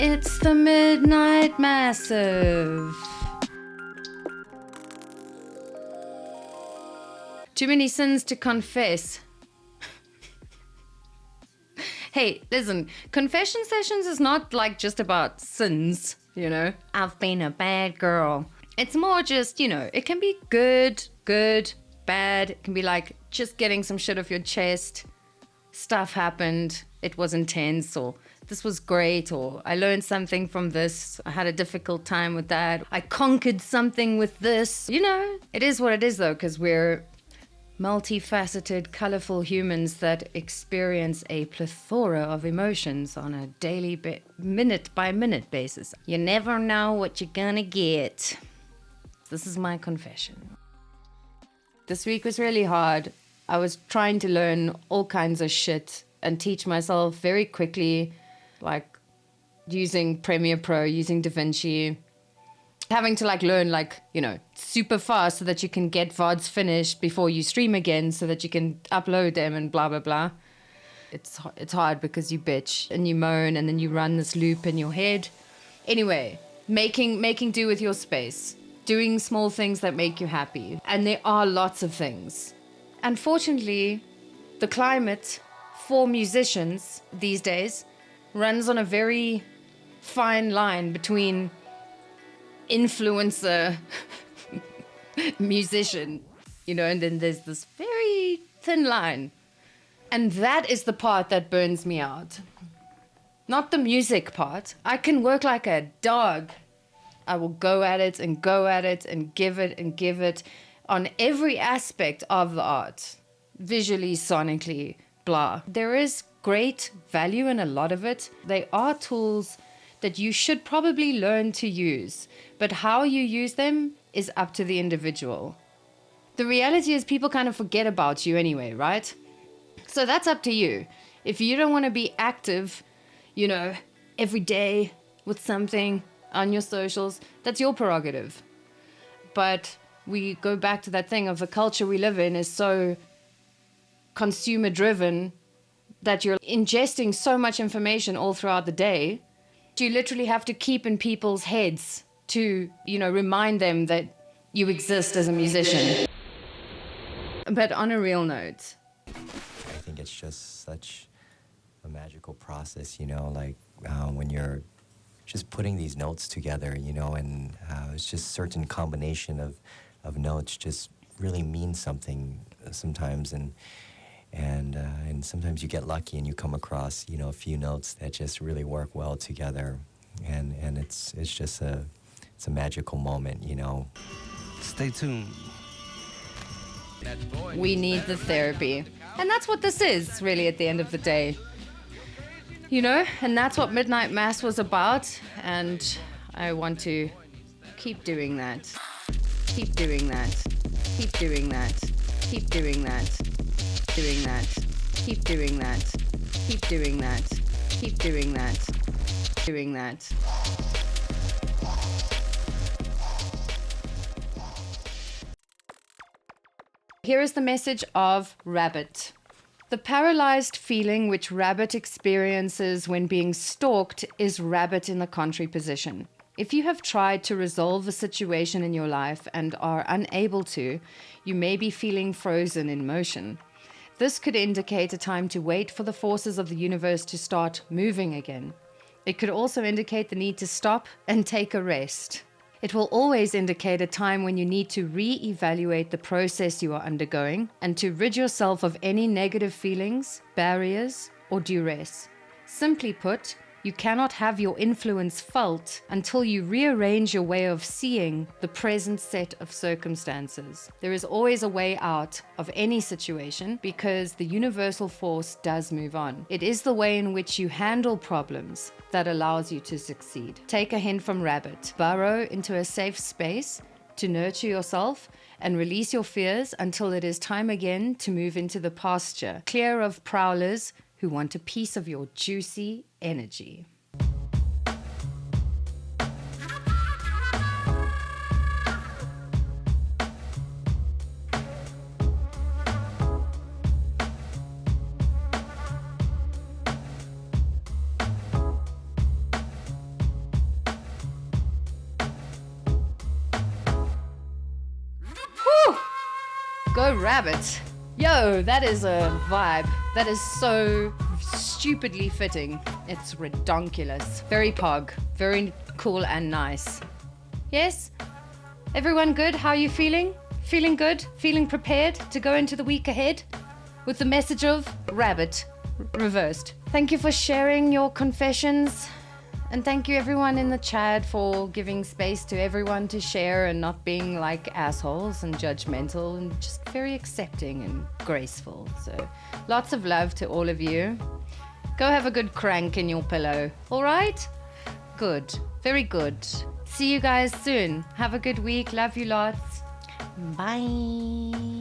It's the Midnight Massive. Too many sins to confess. Hey, listen, confession sessions is not like just about sins, you know? I've been a bad girl. It's more just, you know, it can be good, bad. It can be like just getting some shit off your chest. Stuff happened. It was intense, or this was great, or I learned something from this. I had a difficult time with that. I conquered something with this. You know, it is what it is though, because we're multifaceted, colorful humans that experience a plethora of emotions on a daily, minute by minute basis. You never know what you're gonna get. This is my confession. This week was really hard. I was trying to learn all kinds of shit and teach myself very quickly, like using Premiere Pro, using DaVinci, having to like learn like, you know, super fast so that you can get VODs finished before you stream again so that you can upload them and blah, blah, blah. It's hard because you bitch and you moan and then you run this loop in your head. Anyway, making do with your space, doing small things that make you happy. And there are lots of things. Unfortunately, the climate for musicians these days runs on a very fine line between influencer, musician, you know, and then there's this very thin line. And that is the part that burns me out. Not the music part. I can work like a dog. I will go at it and go at it and give it on every aspect of the art, visually, sonically, blah. There is great value in a lot of it. They are tools that you should probably learn to use, but how you use them is up to the individual. The reality is people kind of forget about you anyway, right? So that's up to you. If you don't want to be active, you know, every day with something on your socials, that's your prerogative. But we go back to that thing of the culture we live in is so consumer driven that you're ingesting so much information all throughout the day. You literally have to keep in people's heads to, you know, remind them that you exist as a musician. But on a real note, I think it's just such a magical process, you know, like when you're just putting these notes together, you know, and it's just certain combination of notes just really means something sometimes, and sometimes you get lucky and you come across, you know, a few notes that just really work well together, and it's just a magical moment, you know. Stay tuned. we need the therapy. And that's what this is, really, at the end of the day. You know, and that's what Midnight Mass was about, and I want to keep doing that. Keep doing that. Keep doing that. Keep doing that. Doing that. Keep doing that. Keep doing that. Keep doing that. Doing that. Here is the message of Rabbit. The paralyzed feeling which Rabbit experiences when being stalked is Rabbit in the contrary position. If you have tried to resolve a situation in your life and are unable to, you may be feeling frozen in motion. This could indicate a time to wait for the forces of the universe to start moving again. It could also indicate the need to stop and take a rest. It will always indicate a time when you need to re-evaluate the process you are undergoing and to rid yourself of any negative feelings, barriers, or duress. Simply put, you cannot have your influence felt until you rearrange your way of seeing the present set of circumstances. There is always a way out of any situation because the universal force does move on. It is the way in which you handle problems that allows you to succeed. Take a hint from Rabbit. Burrow into a safe space to nurture yourself and release your fears until it is time again to move into the pasture, clear of prowlers who want a piece of your juicy energy. Go rabbit. Yo, that is a vibe. That is so stupidly fitting. It's redonkulous. Very pog. Very cool and nice. Yes? Everyone good? How are you feeling? Feeling good? Feeling prepared to go into the week ahead? With the message of rabbit reversed. Thank you for sharing your confessions. And thank you everyone in the chat for giving space to everyone to share and not being like assholes and judgmental and just very accepting and graceful. So lots of love to all of you. Go have a good crank in your pillow. All right? Good. Very good. See you guys soon. Have a good week. Love you lots. Bye.